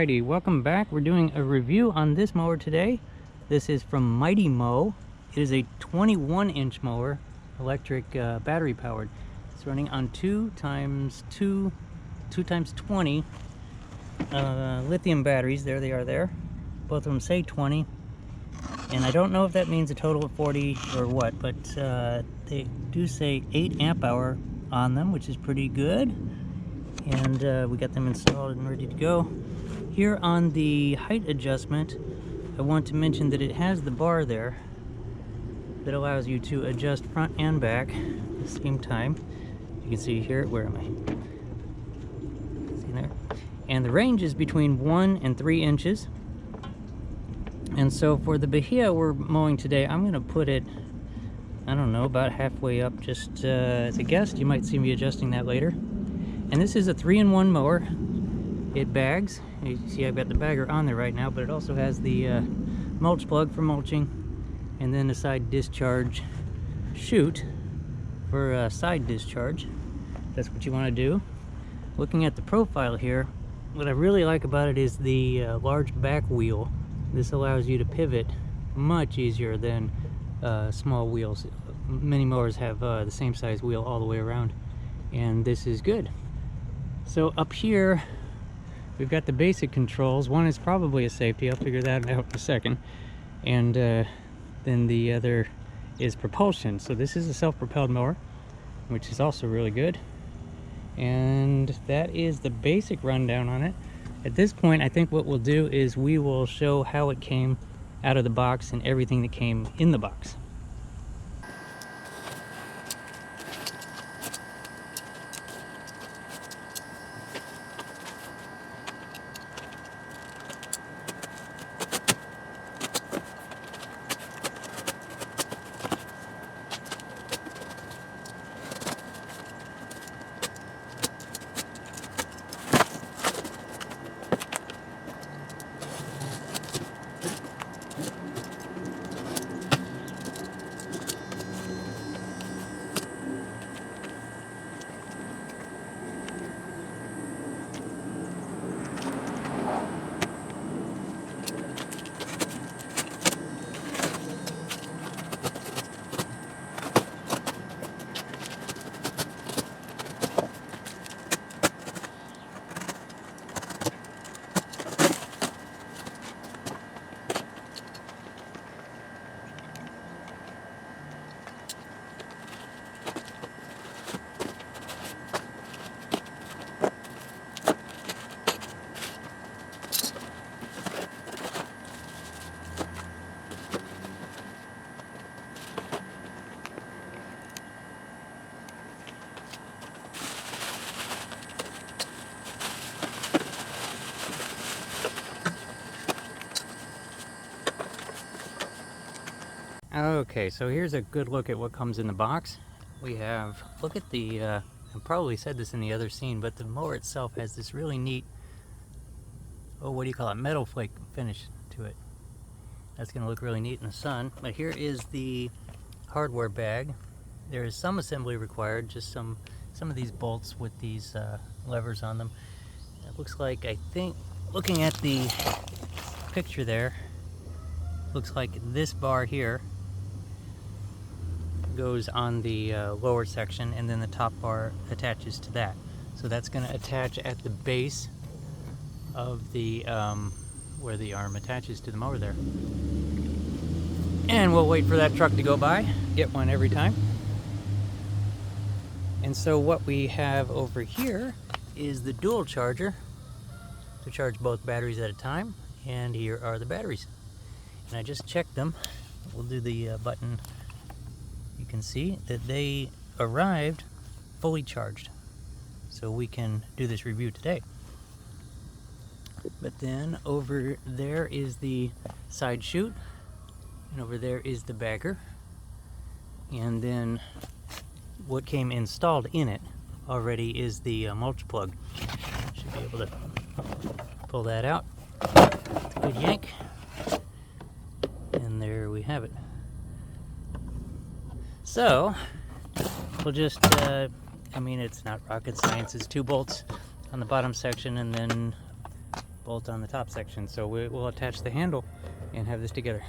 Alrighty, welcome back. We're doing a review on this mower today. This is from Mighty Mow. It is a 21-inch mower, electric, battery powered. It's running on 2x20 lithium batteries. There they are there. Both of them say 20. And I don't know if that means a total of 40 or what, but they do say 8 amp hour on them, which is pretty good. And we got them installed and ready to go. Here on the height adjustment, I want to mention that it has the bar there that allows you to adjust front and back at the same time. You can see here, where am I? See there? And the range is between 1 and 3 inches. And so for the Bahia we're mowing today, I'm going to put it, I don't know, about halfway up, just as a guess. You might see me adjusting that later. And this is a 3-in-1 mower. It bags. You see I've got the bagger on there right now, but it also has the mulch plug for mulching, and then a side discharge chute for side discharge. That's what you want to do. Looking at the profile here, what I really like about it is the large back wheel. This allows you to pivot much easier than small wheels. Many mowers have the same size wheel all the way around, and this is good. So up here we've got the basic controls. One is probably a safety, I'll figure that out in a second, and then the other is propulsion. So this is a self-propelled mower, which is also really good, and that is the basic rundown on it. At this point, I think what we'll do is we will show how it came out of the box and everything that came in the box. Okay, so here's a good look at what comes in the box. We have, look at the, I probably said this in the other scene, but the mower itself has this really neat, oh, what do you call it, metal flake finish to it. That's going to look really neat in the sun. But here is the hardware bag. There is some assembly required, just some of these bolts with these levers on them. It looks like, I think, looking at the picture there, looks like this bar here goes on the lower section, and then the top bar attaches to that. So that's going to attach at the base of the where the arm attaches to the mower there. And we'll wait for that truck to go by. Get one every time. And so what we have over here is the dual charger to charge both batteries at a time. And here are the batteries. And I just checked them. We'll do the button. You can see that they arrived fully charged, so we can do this review today. But then over there is the side chute, and over there is the bagger, and then what came installed in it already is the mulch plug. Should be able to pull that out. It's a good yank, and there we have it. So we'll just, I mean, it's not rocket science. It's 2 bolts on the bottom section, and then bolt on the top section. So we'll attach the handle and have this together.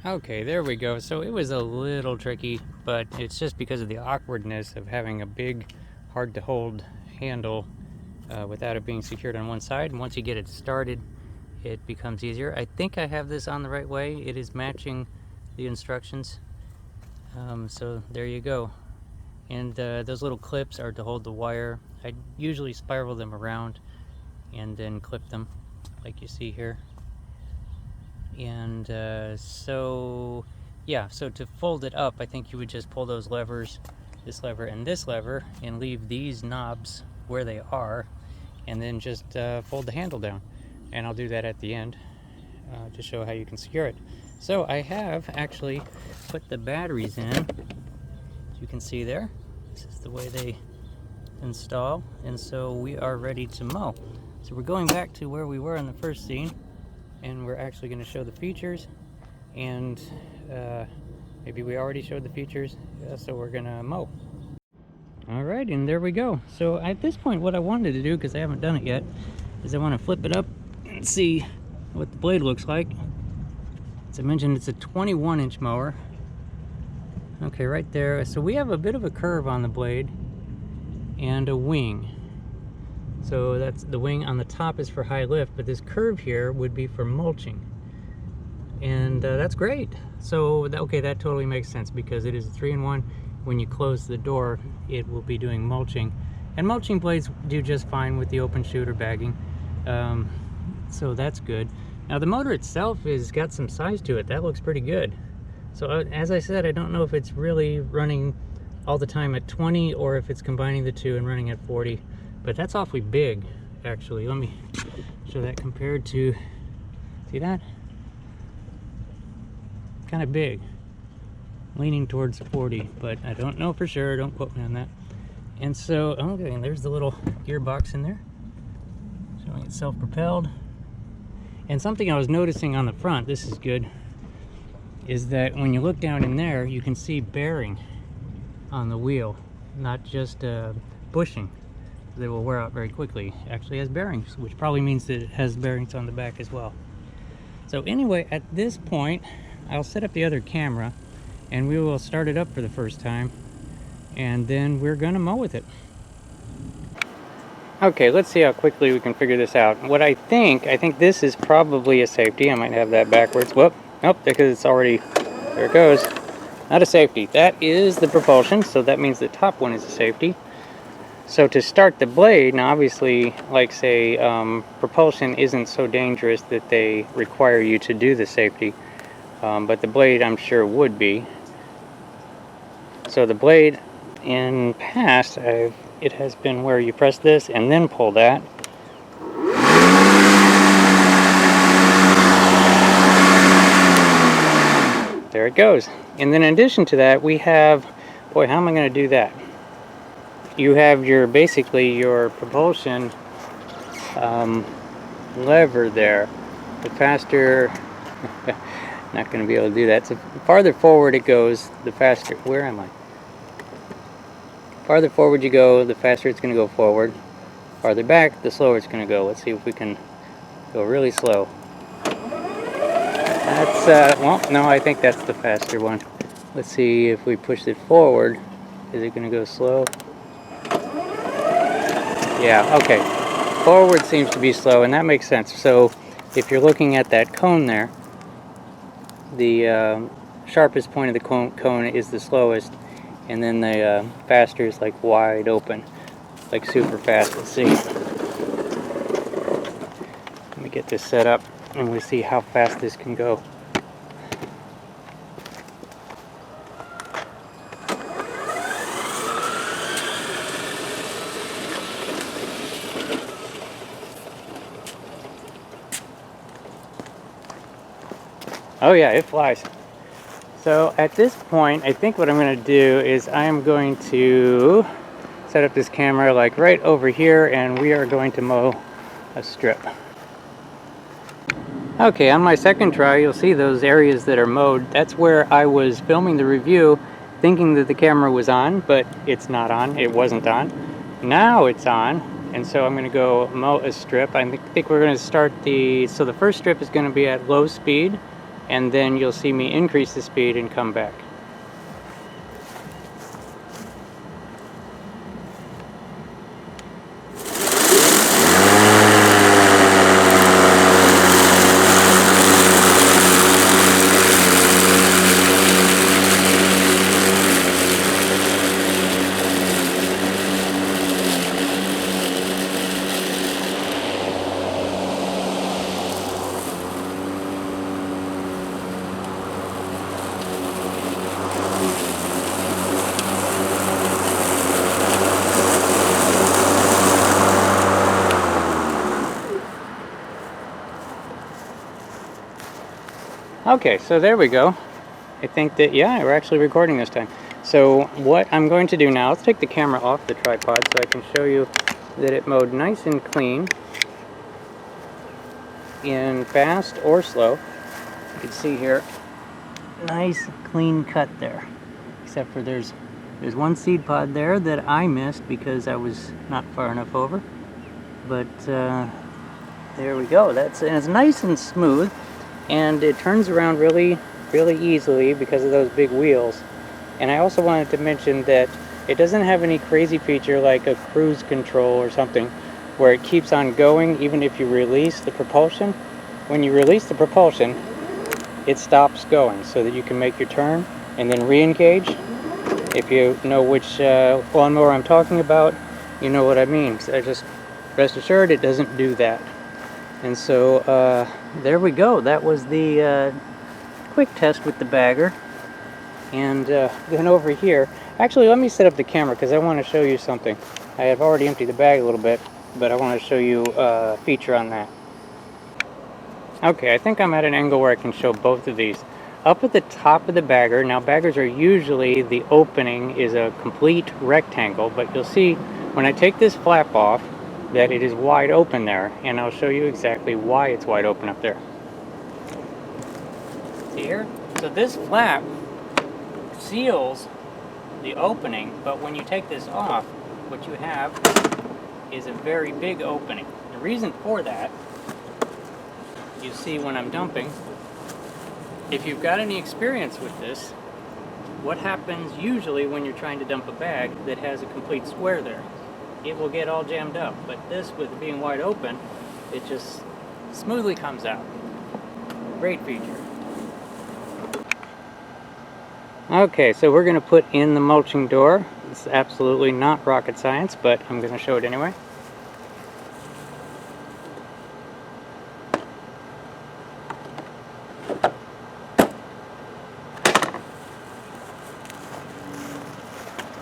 Okay, there we go. So it was a little tricky, but it's just because of the awkwardness of having a big, hard to hold handle without it being secured on one side. And once you get it started, it becomes easier. I think I have this on the right way. It is matching the instructions. So there you go. And those little clips are to hold the wire. I usually spiral them around and then clip them like you see here. And so to fold it up, I think you would just pull those levers, this lever and this lever, and leave these knobs where they are, and then just fold the handle down. And I'll do that at the end to show how you can secure it. So I have actually put the batteries in, as you can see there. This is the way they install, and so we are ready to mow. So we're going back to where we were in the first scene, and we're actually going to show the features, and maybe we already showed the features, so we're going to mow. Alright, and there we go. So at this point, what I wanted to do, because I haven't done it yet, is I want to flip it up and see what the blade looks like. As I mentioned, it's a 21-inch mower. Okay, right there. So we have a bit of a curve on the blade and a wing. So that's the wing on the top is for high lift, but this curve here would be for mulching. And that's great. So, okay, that totally makes sense because it is a 3-in-1. When you close the door, it will be doing mulching. And mulching blades do just fine with the open chute or bagging. So that's good. Now the motor itself has got some size to it. That looks pretty good. So as I said, I don't know if it's really running all the time at 20 or if it's combining the two and running at 40. But that's awfully big, actually. Let me show that compared to, see that? Kind of big. Leaning towards 40, but I don't know for sure. Don't quote me on that. And so, okay, and there's the little gearbox in there. Showing it's self-propelled. And something I was noticing on the front, this is good, is that when you look down in there, you can see bearing on the wheel, not just bushing. They will wear out very quickly. It actually has bearings, which probably means that it has bearings on the back as well. So anyway, at this point, I'll set up the other camera and we will start it up for the first time, and then we're gonna mow with it. Okay, let's see how quickly we can figure this out. What I think this is probably a safety. I might have that backwards. Whoop, nope, because it's already, there it goes. Not a safety. That is the propulsion, so that means the top one is a safety. So to start the blade, now obviously, like say, propulsion isn't so dangerous that they require you to do the safety, but the blade I'm sure would be. So the blade in past, it has been where you press this and then pull that. There it goes. And then in addition to that, we have, boy, how am I going to do that? You have your, basically your propulsion lever there. The faster, not going to be able to do that. So the farther forward it goes, the faster, where am I? Farther forward you go, the faster it's going to go forward. Farther back, the slower it's going to go. Let's see if we can go really slow. That's, well, no, I think that's the faster one. Let's see if we push it forward. Is it going to go slow? Yeah, okay. forward seems to be slow, and that makes sense. So if you're looking at that cone there, the sharpest point of the cone is the slowest, and then the faster is like wide open, like super fast. Let's see. Let me get this set up and we'll see how fast this can go. Oh yeah, it flies. So at this point, I think what I'm going to do is I am going to set up this camera like right over here, and we are going to mow a strip. Okay, on my second try, you'll see those areas that are mowed. That's where I was filming the review thinking that the camera was on, but it's not on. It wasn't on. Now it's on, and so I'm going to go mow a strip. I think we're going to start the first strip is going to be at low speed, and then you'll see me increase the speed and come back. Okay, so there we go. I think that, yeah, we're actually recording this time. So what I'm going to do now, let's take the camera off the tripod so I can show you that it mowed nice and clean in fast or slow. You can see here, nice clean cut there. Except for there's one seed pod there that I missed because I was not far enough over. But there we go. It's nice and smooth. And it turns around really easily because of those big wheels. And I also wanted to mention that it doesn't have any crazy feature like a cruise control or something where it keeps on going even if you release the propulsion. When you release the propulsion, it stops going so that you can make your turn and then re-engage. If you know which lawnmower I'm talking about, you know what I mean. So just rest assured it doesn't do that. And so there we go. That was the quick test with the bagger. And then over here, actually let me set up the camera because I want to show you something. I have already emptied the bag a little bit, but I want to show you a feature on that. Okay, I think I'm at an angle where I can show both of these. Up at the top of the bagger, now baggers are usually, the opening is a complete rectangle, but you'll see when I take this flap off, that it is wide open there, and I'll show you exactly why it's wide open up there. See here? So this flap seals the opening, but when you take this off, what you have is a very big opening. The reason for that, you see when I'm dumping, if you've got any experience with this, what happens usually when you're trying to dump a bag that has a complete square there? It will get all jammed up, but this, with it being wide open, it just smoothly comes out. Great feature. Okay, so we're going to put in the mulching door. It's absolutely not rocket science, but I'm going to show it anyway.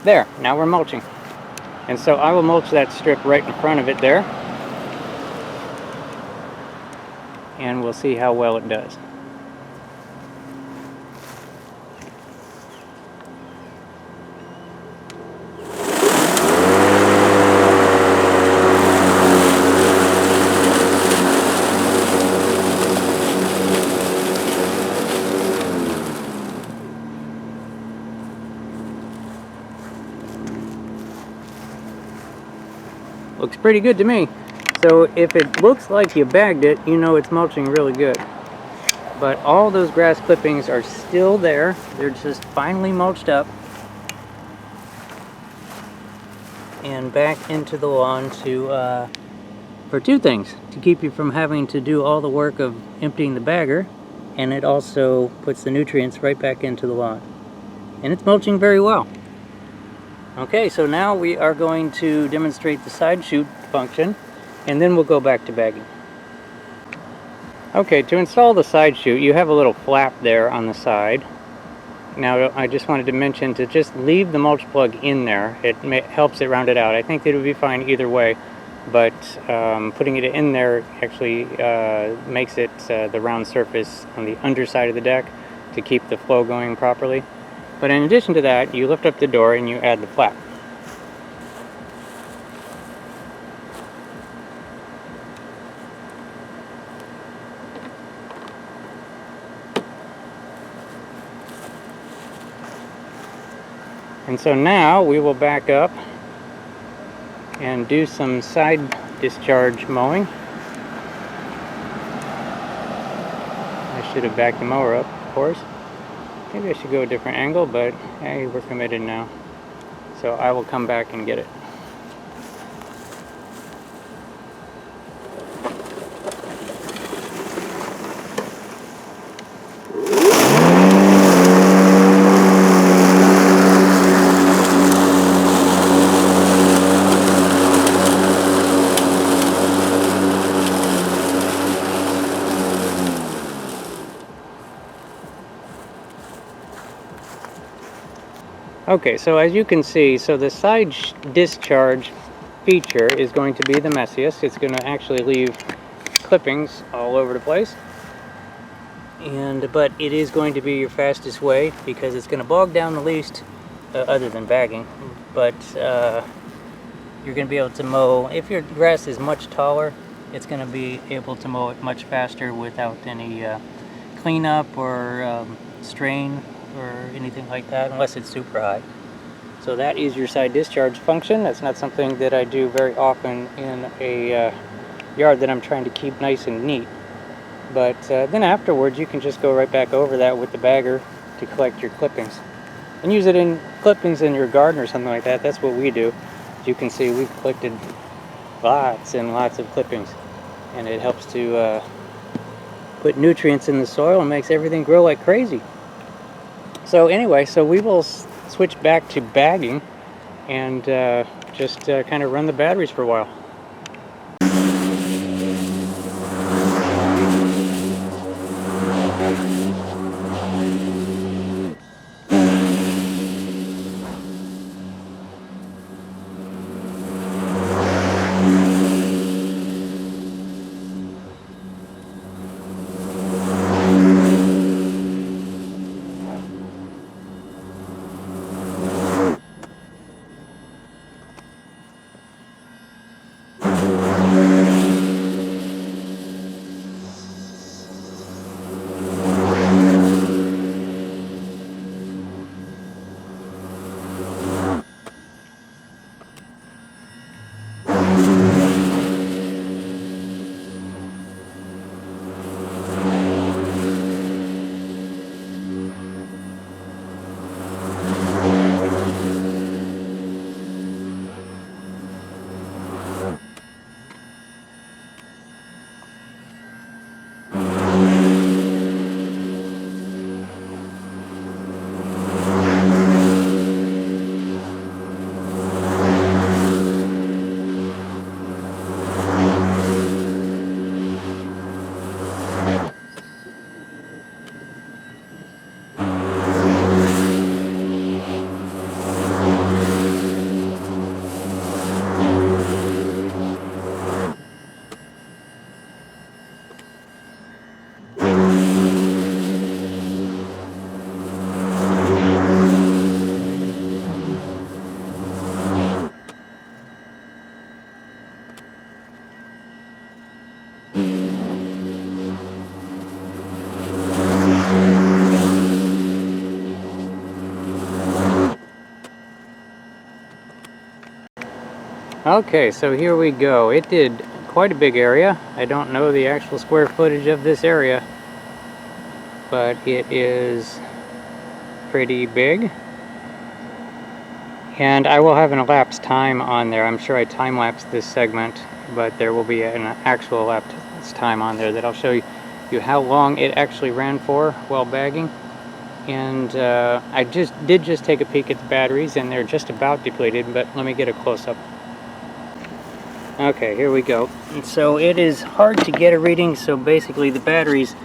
There, now we're mulching. And so I will mulch that strip right in front of it there. And we'll see how well it does. Looks pretty good to me. So if it looks like you bagged it, you know it's mulching really good. But all those grass clippings are still there. They're just finely mulched up and back into the lawn to for two things: to keep you from having to do all the work of emptying the bagger, and it also puts the nutrients right back into the lawn. And it's mulching very well. Okay, so now we are going to demonstrate the side chute function, and then we'll go back to bagging. Okay, to install the side chute, you have a little flap there on the side. Now, I just wanted to mention to just leave the mulch plug in there. It helps it round it out. I think it would be fine either way, but putting it in there actually makes it the round surface on the underside of the deck to keep the flow going properly. But in addition to that, you lift up the door and you add the flap. And so now we will back up and do some side discharge mowing. I should have backed the mower up, of course. Maybe I should go a different angle, but hey, we're committed now. So I will come back and get it. Okay, so as you can see, so the side discharge feature is going to be the messiest. It's going to actually leave clippings all over the place. But it is going to be your fastest way because it's going to bog down the least, other than bagging. But you're going to be able to mow. If your grass is much taller, it's going to be able to mow it much faster without any cleanup or strain or anything like that, unless it's super high. So that is your side discharge function. That's not something that I do very often in a yard that I'm trying to keep nice and neat. But then afterwards you can just go right back over that with the bagger to collect your clippings. And use it in clippings in your garden or something like that. That's what we do. As you can see, we've collected lots and lots of clippings. And it helps to put nutrients in the soil and makes everything grow like crazy. So anyway, so we will switch back to bagging and just kind of run the batteries for a while. Okay, so here we go. It did quite a big area. I don't know the actual square footage of this area, but it is pretty big. And I will have an elapsed time on there. I'm sure I time-lapsed this segment, but there will be an actual elapsed time on there that I'll show you how long it actually ran for while bagging. And I did just take a peek at the batteries, and they're just about depleted, but let me get a close-up. Okay, here we go. And so it is hard to get a reading, so basically the batteries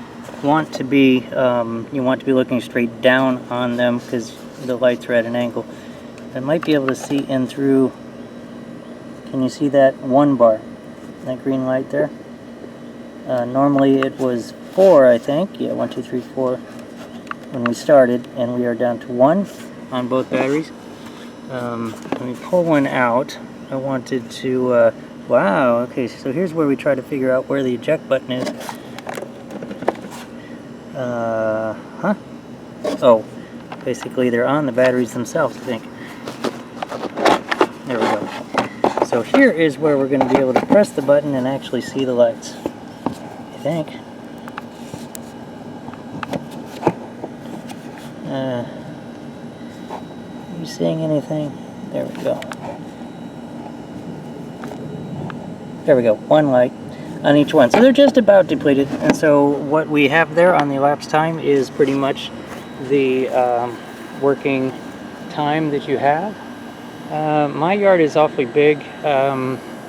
want to be, you want to be looking straight down on them because the lights are at an angle. I might be able to see in through, can you see that 1 bar? That green light there? Normally it was 4, I think. Yeah, 1, 2, 3, 4 when we started, and we are down to 1 on both batteries. Let me pull one out. I wanted to, wow, okay, so here's where we try to figure out where the eject button is. Oh, basically they're on the batteries themselves, I think. There we go. So here is where we're going to be able to press the button and actually see the lights, I think. Are you seeing anything? There we go. There we go, 1 light on each one. So they're just about depleted, and so what we have there on the elapsed time is pretty much the working time that you have. My yard is awfully big.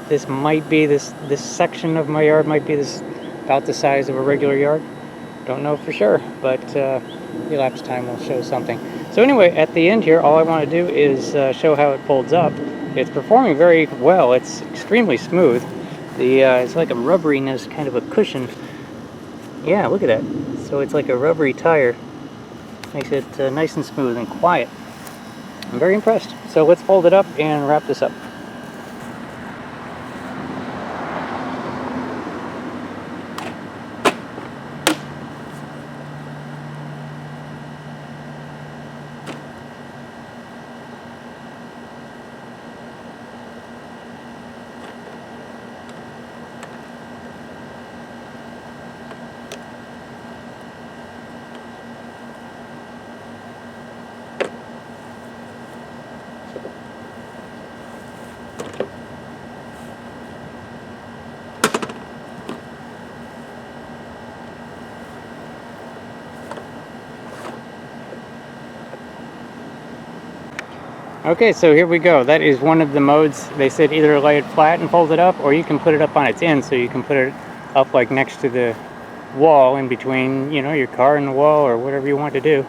This might be, this section of my yard might be about the size of a regular yard. Don't know for sure, but the elapsed time will show something. So anyway, at the end here, all I want to do is show how it folds up. It's performing very well. It's extremely smooth. It's like a rubberiness, kind of a cushion. Yeah, look at that. So it's like a rubbery tire. Makes it nice and smooth and quiet. I'm very impressed. So let's fold it up and wrap this up. Okay, so here we go. That is one of the modes. They said either lay it flat and fold it up, or you can put it up on its end, so you can put it up like next to the wall in between, you know, your car and the wall or whatever you want to do.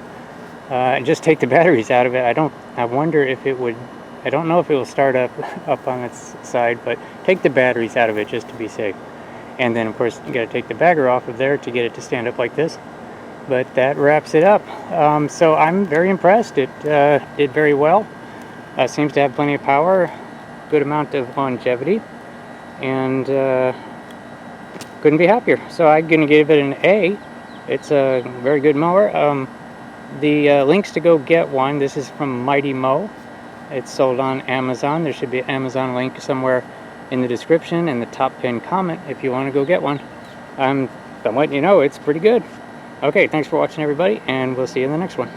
And just take the batteries out of it. I wonder if it would, I don't know if it will start up on its side, but take the batteries out of it just to be safe. And then of course you got to take the bagger off of there to get it to stand up like this. But that wraps it up. So I'm very impressed. It did very well. Seems to have plenty of power, good amount of longevity, and couldn't be happier. So I'm going to give it an A. It's a very good mower. The links to go get one, this is from Mighty Mow. It's sold on Amazon. There should be an Amazon link somewhere in the description and the top pinned comment if you want to go get one. I'm letting you know it's pretty good. Okay, thanks for watching everybody, and we'll see you in the next one.